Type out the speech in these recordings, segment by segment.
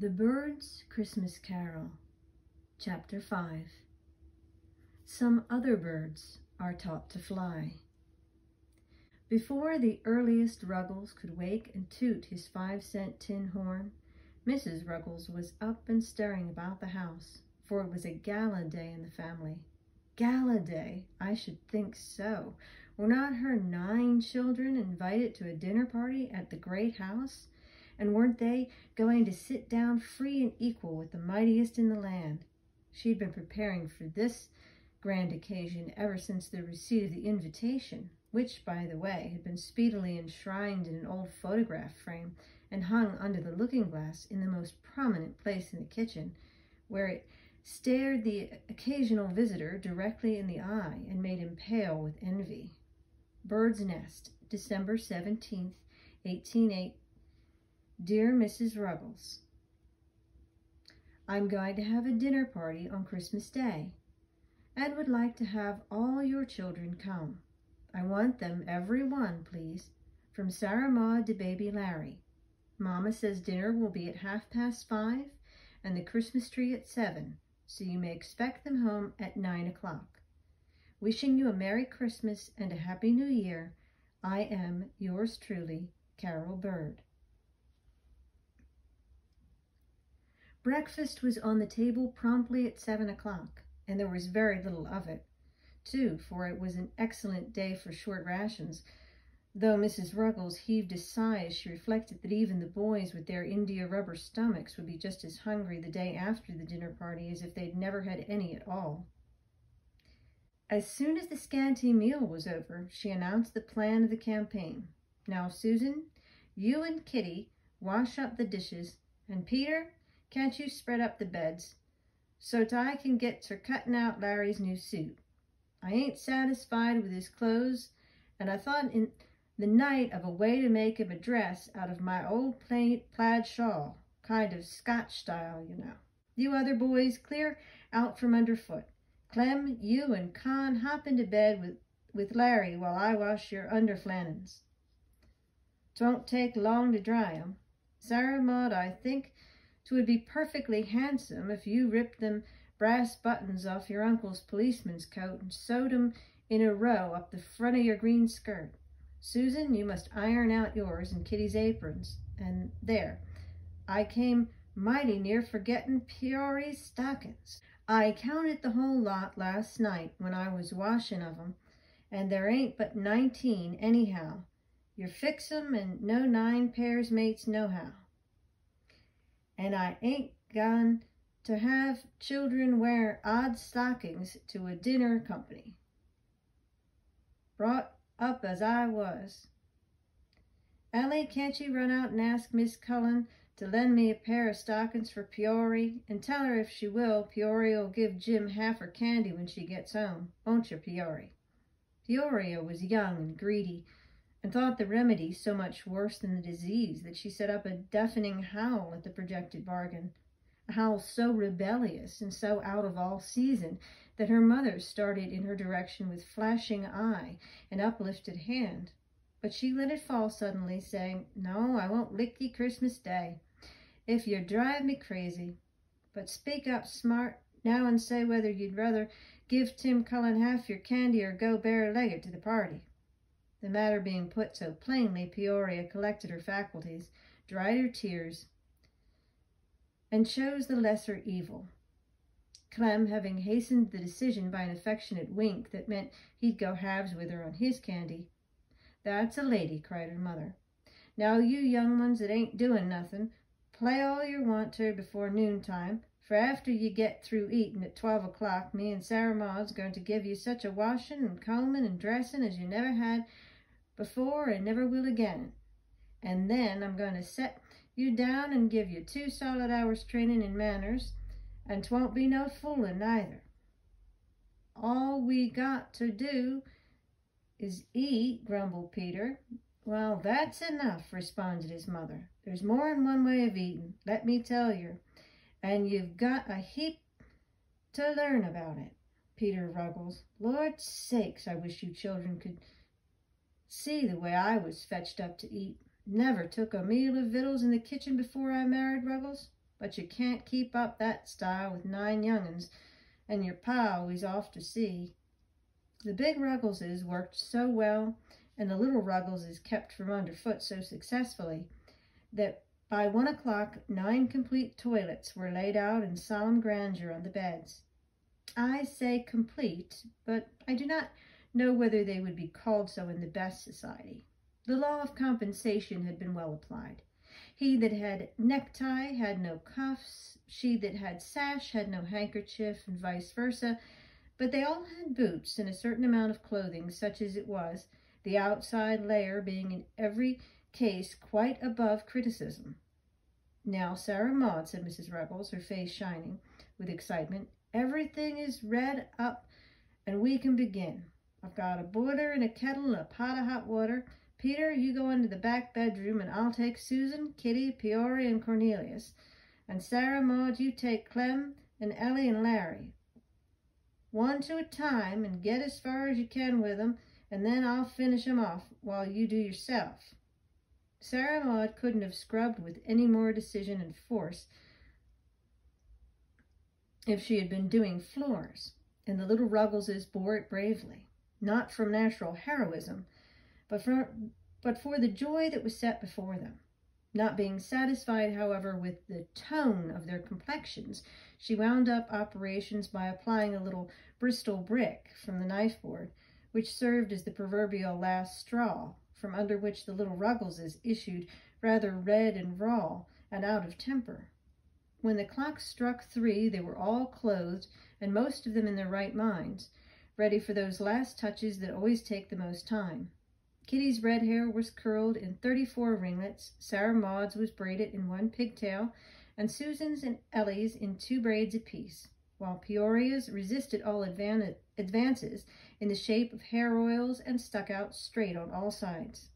The Bird's Christmas Carol, Chapter 5. Some other birds are taught to fly. Before the earliest Ruggles could wake and toot his 5-cent tin horn, Mrs. Ruggles was up and stirring about the house, for it was a gala day in the family. Gala day? I should think so. Were not her 9 children invited to a dinner party at the great house? And weren't they going to sit down free and equal with the mightiest in the land? She'd been preparing for this grand occasion ever since the receipt of the invitation, which, by the way, had been speedily enshrined in an old photograph frame and hung under the looking-glass in the most prominent place in the kitchen, where it stared the occasional visitor directly in the eye and made him pale with envy. Bird's Nest, December 17th, 1808. Dear Mrs. Ruggles, I'm going to have a dinner party on Christmas Day and would like to have all your children come. I want them, every one, please, from Sarah Maud to baby Larry. Mama says dinner will be at 5:30 and the Christmas tree at 7, so you may expect them home at 9 o'clock. Wishing you a Merry Christmas and a Happy New Year, I am, yours truly, Carol Bird. Breakfast was on the table promptly at 7 o'clock, and there was very little of it, too, for it was an excellent day for short rations, though Mrs. Ruggles heaved a sigh as she reflected that even the boys with their India-rubber stomachs would be just as hungry the day after the dinner party as if they'd never had any at all. As soon as the scanty meal was over, she announced the plan of the campaign. Now, Susan, you and Kitty wash up the dishes, and Peter, can't you spread up the beds, so't I can get to cutting out Larry's new suit? I ain't satisfied with his clothes, and I thought in the night of a way to make him a dress out of my old plaid shawl, kind of Scotch style, you know. You other boys, clear out from underfoot. Clem, you and Con hop into bed with Larry while I wash your underflannins. 'Twon't take long to dry 'em. Sarah Maud, I think 'twould be perfectly handsome if you ripped them brass buttons off your uncle's policeman's coat and sewed 'em in a row up the front of your green skirt. Susan, you must iron out yours and Kitty's aprons. And there, I came mighty near forgetting Peory's stockings. I counted the whole lot last night when I was washing of 'em, and there ain't but 19 anyhow. You fix 'em and no 9 pairs mates nohow. And I ain't going to have children wear odd stockings to a dinner company. Brought up as I was. Ellie, can't you run out and ask Miss Cullen to lend me a pair of stockings for Peory, and tell her if she will, Peory'll give Jim half her candy when she gets home, won't you, Peory? Peoria was young and greedy, and thought the remedy so much worse than the disease that she set up a deafening howl at the projected bargain, a howl so rebellious and so out of all season that her mother started in her direction with flashing eye and uplifted hand. But she let it fall suddenly, saying, "No, I won't lick ye Christmas Day, if you drive me crazy. But speak up smart now and say whether you'd rather give Tim Cullen half your candy or go bare-legged to the party." The matter being put so plainly, Peoria collected her faculties, dried her tears, and chose the lesser evil, Clem having hastened the decision by an affectionate wink that meant he'd go halves with her on his candy. "That's a lady," cried her mother. "Now, you young ones that ain't doing nothing, play all you want to before noontime, for after you get through eating at 12 o'clock, me and Sarah Maud's going to give you such a washing and combing and dressing as you never had before and never will again. And then I'm going to set you down and give you 2 solid hours training in manners, and 'twon't be no fooling neither. All we got to do is eat," grumbled Peter. "Well, that's enough," responded his mother. "There's more'n one way of eating, let me tell yer, and you've got a heap to learn about it. Peter Ruggles, Lord sakes, I wish you children could see the way I was fetched up to eat. Never took a meal of victuals in the kitchen before I married, Ruggles. but you can't keep up that style with 9 young'uns, and your pa always off to sea. The big Ruggleses worked so well, and the little Ruggleses kept from underfoot so successfully, that by 1 o'clock 9 complete toilets were laid out in solemn grandeur on the beds. I say complete, but I do not know whether they would be called so in the best society. The law of compensation had been well applied. He that had necktie had no cuffs, she that had sash had no handkerchief, and vice versa, but they all had boots and a certain amount of clothing, such as it was, the outside layer being in every case quite above criticism. "Now, Sarah Maud," said Mrs. Ruggles, her face shining with excitement, "everything is read up, and we can begin. I've got a boiler and a kettle and a pot of hot water. Peter, you go into the back bedroom, and I'll take Susan, Kitty, Peoria, and Cornelius. And Sarah Maud, you take Clem and Ellie and Larry. One to a time, and get as far as you can with 'em, and then I'll finish 'em off while you do yourself." Sarah Maud couldn't have scrubbed with any more decision and force if she had been doing floors, and the little Ruggleses bore it bravely, not from natural heroism, but for the joy that was set before them. Not being satisfied, however, with the tone of their complexions, she wound up operations by applying a little Bristol brick from the knife board, which served as the proverbial last straw, from under which the little Ruggleses issued rather red and raw and out of temper. When the clock struck 3, they were all clothed, and most of them in their right minds, ready for those last touches that always take the most time. Kitty's red hair was curled in 34 ringlets, Sarah Maud's was braided in 1 pigtail, and Susan's and Ellie's in 2 braids apiece, while Peoria's resisted all advances in the shape of hair oils and stuck out straight on all sides,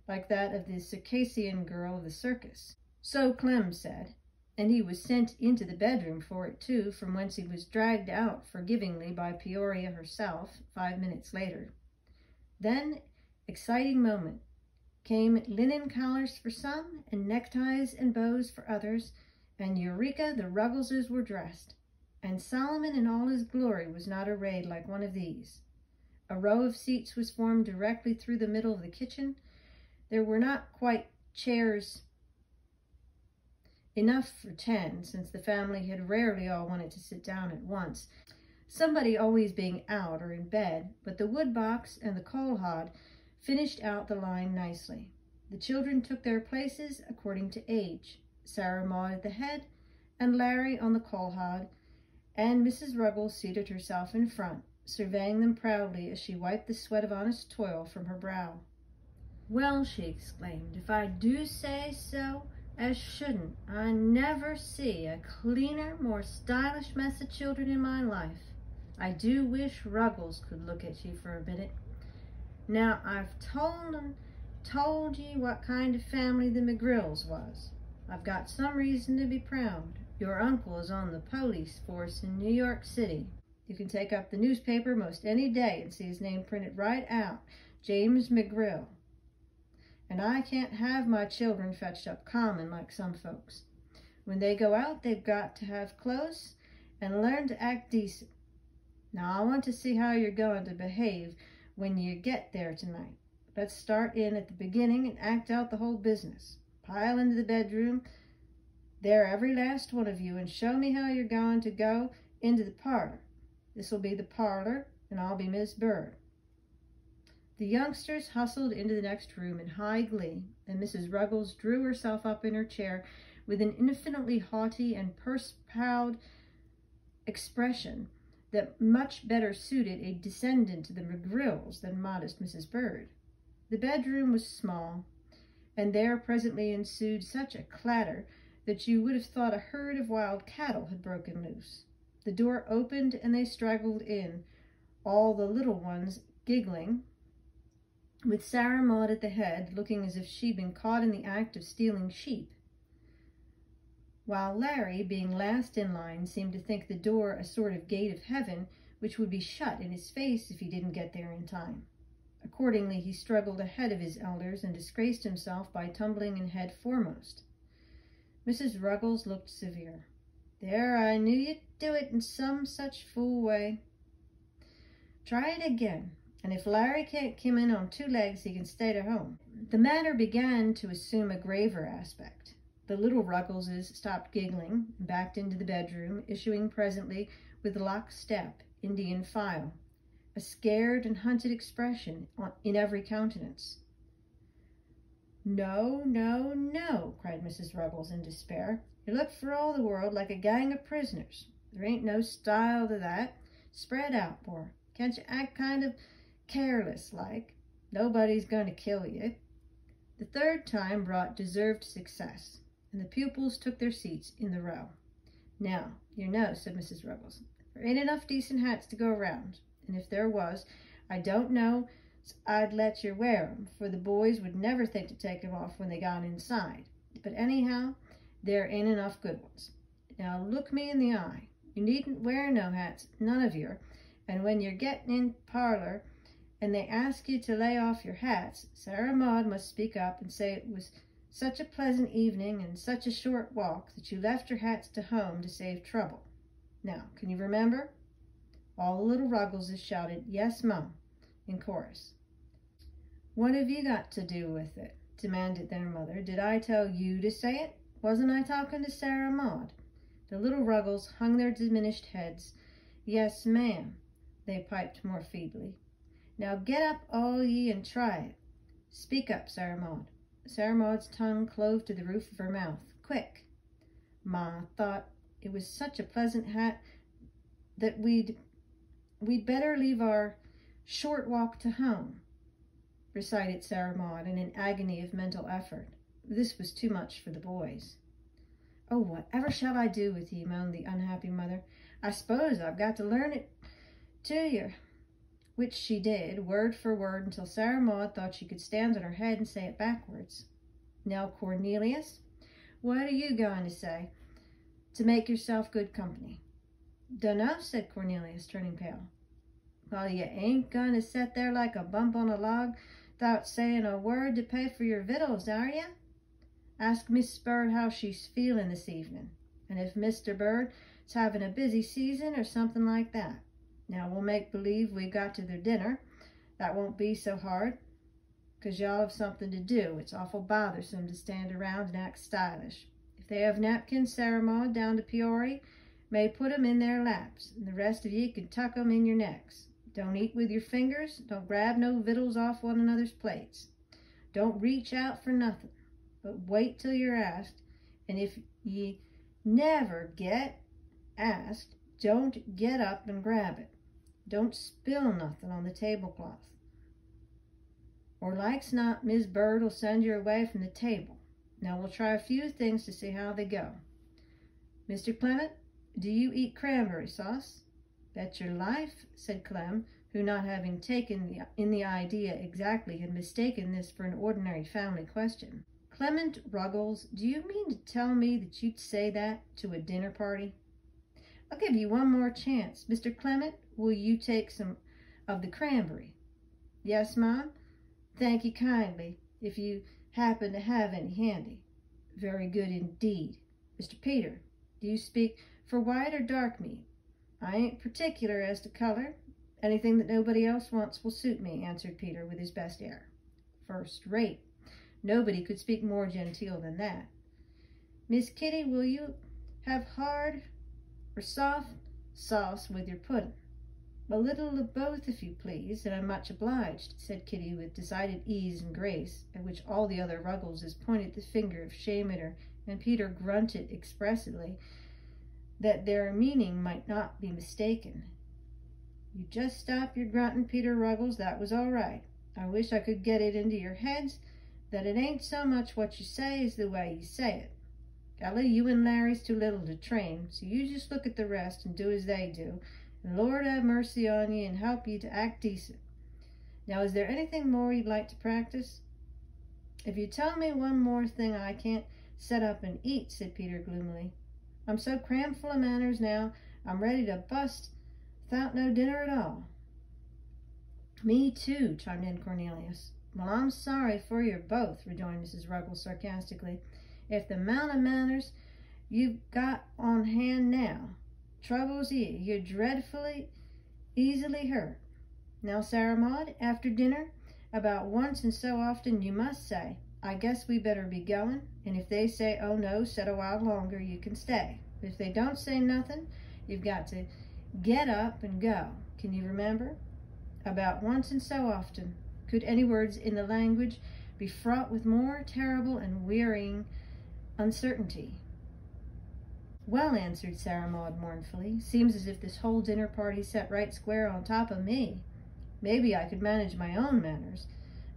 like that of the Circassian girl of the circus. So Clem said, and he was sent into the bedroom for it too, from whence he was dragged out forgivingly by Peoria herself 5 minutes later. Then, exciting moment, came linen collars for some, and neckties and bows for others, and Eureka, the Ruggleses were dressed, and Solomon in all his glory was not arrayed like one of these. A row of seats was formed directly through the middle of the kitchen. There were not quite chairs enough for 10, since the family had rarely all wanted to sit down at once, somebody always being out or in bed, but the wood box and the coal hod finished out the line nicely. The children took their places according to age, Sarah Maud at the head, and Larry on the coal hod, and Mrs. Ruggles seated herself in front, surveying them proudly as she wiped the sweat of honest toil from her brow. "Well," she exclaimed, "if I do say so as shouldn't, I never see a cleaner, more stylish mess of children in my life. I do wish Ruggles could look at you for a minute. Now, I've told ye what kind of family the McGrills was. I've got some reason to be proud. Your uncle is on the police force in New York City. You can take up the newspaper most any day and see his name printed right out, James McGrill. And I can't have my children fetched up common like some folks. When they go out, they've got to have clothes and learn to act decent. Now, I want to see how you're going to behave when you get there tonight. Let's start in at the beginning and act out the whole business. Pile into the bedroom, there every last one of you, and show me how you're going to go into the parlor. This'll be the parlor, and I'll be Miss Bird." The youngsters hustled into the next room in high glee, and Mrs. Ruggles drew herself up in her chair with an infinitely haughty and purse-proud expression that much better suited a descendant of the McGrills than modest Mrs. Bird. The bedroom was small, and there presently ensued such a clatter that you would have thought a herd of wild cattle had broken loose. The door opened, and they straggled in, all the little ones giggling, with Sarah Maud at the head, looking as if she'd been caught in the act of stealing sheep, while Larry, being last in line, seemed to think the door a sort of gate of heaven, which would be shut in his face if he didn't get there in time. Accordingly, he struggled ahead of his elders and disgraced himself by tumbling in head foremost. Mrs. Ruggles looked severe. There, I knew you'd do it in some such fool way. Try it again, and if Larry can't come in on 2 legs, he can stay at home. The matter began to assume a graver aspect. The little Ruggleses stopped giggling and backed into the bedroom, issuing presently with locked step, Indian file, a scared and hunted expression in every countenance. No, no, no, cried Mrs. Ruggles in despair. You look for all the world like a gang of prisoners. There ain't no style to that. Spread out more. Can't you act kind of careless like? Nobody's going to kill you. The 3rd time brought deserved success, and the pupils took their seats in the row. Now, you know, said Mrs. Ruggles, there ain't enough decent hats to go around, and if there was, I don't know I'd let you wear 'em, for the boys would never think to take 'em off when they got inside. But anyhow, there ain't enough good ones. Now look me in the eye. You needn't wear no hats, none of you, and when you're getting in parlor and they ask you to lay off your hats, Sarah Maud must speak up and say it was such a pleasant evening and such a short walk that you left your hats to home to save trouble. Now, can you remember? All the little Ruggleses shouted, Yes, Mum, in chorus. What have you got to do with it? Demanded their mother. Did I tell you to say it? Wasn't I talking to Sarah Maud? The little Ruggles hung their diminished heads. Yes, ma'am, they piped more feebly. Now get up, all ye, and try it. Speak up, Sarah Maud. Sarah Maud's tongue clove to the roof of her mouth. Quick. Ma thought it was such a pleasant hat that we'd better leave our short walk to home, recited Sarah Maud in an agony of mental effort. This was too much for the boys. Oh, whatever shall I do with ye, moaned the unhappy mother. I suppose I've got to learn it to you. Which she did, word for word, until Sarah Maud thought she could stand on her head and say it backwards. Now, Cornelius, what are you going to say to make yourself good company? Dunno, said Cornelius, turning pale. Well, you ain't going to sit there like a bump on a log without saying a word to pay for your victuals, are you? Ask Miss Bird how she's feeling this evening, and if Mr. Bird's having a busy season or something like that. Now, we'll make believe we got to their dinner. That won't be so hard, 'cause y'all have something to do. It's awful bothersome to stand around and act stylish. If they have napkins, Sarah Maud, down to Peory, may put 'em in their laps, and the rest of ye can tuck 'em in your necks. Don't eat with your fingers. Don't grab no victuals off one another's plates. Don't reach out for nothing, but wait till you're asked, and if ye never get asked, don't get up and grab it. Don't spill nothing on the tablecloth, or like's not Miss Bird'll send you away from the table. Now we'll try a few things to see how they go. Mr. Clement, do you eat cranberry sauce? Bet your life, said Clem, who, not having taken in the idea exactly, had mistaken this for an ordinary family question. Clement Ruggles, do you mean to tell me that you'd say that to a dinner party? I'll give you one more chance. Mr. Clement, will you take some of the cranberry? Yes, Mom. Thank you kindly, if you happen to have any handy. Very good indeed. Mr. Peter, do you speak for white or dark meat? I ain't particular as to color. Anything that nobody else wants will suit me, answered Peter with his best air. First rate. Nobody could speak more genteel than that. Miss Kitty, will you have hard or soft sauce with your pudding? A little of both, if you please, and I'm much obliged, said Kitty with decided ease and grace, at which all the other Ruggleses pointed the finger of shame at her, and Peter grunted expressively that their meaning might not be mistaken. You just stop your grunting, Peter Ruggles. That was all right. I wish I could get it into your heads that it ain't so much what you say as the way you say it. Ellie, you and Larry's too little to train, so you just look at the rest and do as they do, and Lord have mercy on you and help you to act decent. Now, is there anything more you'd like to practice? If you tell me one more thing, I can't set up and eat, said Peter gloomily. I'm so crammed full of manners now, I'm ready to bust without no dinner at all. Me too, chimed in Cornelius. Well, I'm sorry for you both, rejoined Mrs. Ruggles sarcastically. if the amount of manners you've got on hand now troubles you, you're dreadfully easily hurt. Now, Sarah Maud, after dinner, about once in so often you must say, I guess we better be going, and if they say, oh no, set a while longer, you can stay. But if they don't say nothing, you've got to get up and go. Can you remember? About once in so often. Could any words in the language be fraught with more terrible and wearying uncertainty? Well, answered Sarah Maud mournfully, seems as if this whole dinner party sat right square on top of me. Maybe I could manage my own manners,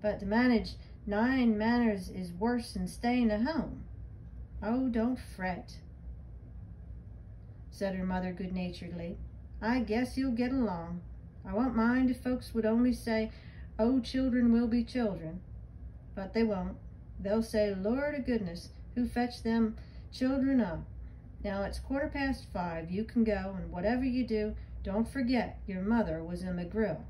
but to manage 9 manners is worse than staying at home. Oh, don't fret, said her mother good-naturedly. I guess you'll get along. I won't mind if folks would only say, oh, children will be children. But they won't. They'll say, Lord of goodness, who fetched them children up? Now it's 5:15. You can go, and whatever you do, don't forget your mother was in McGrill.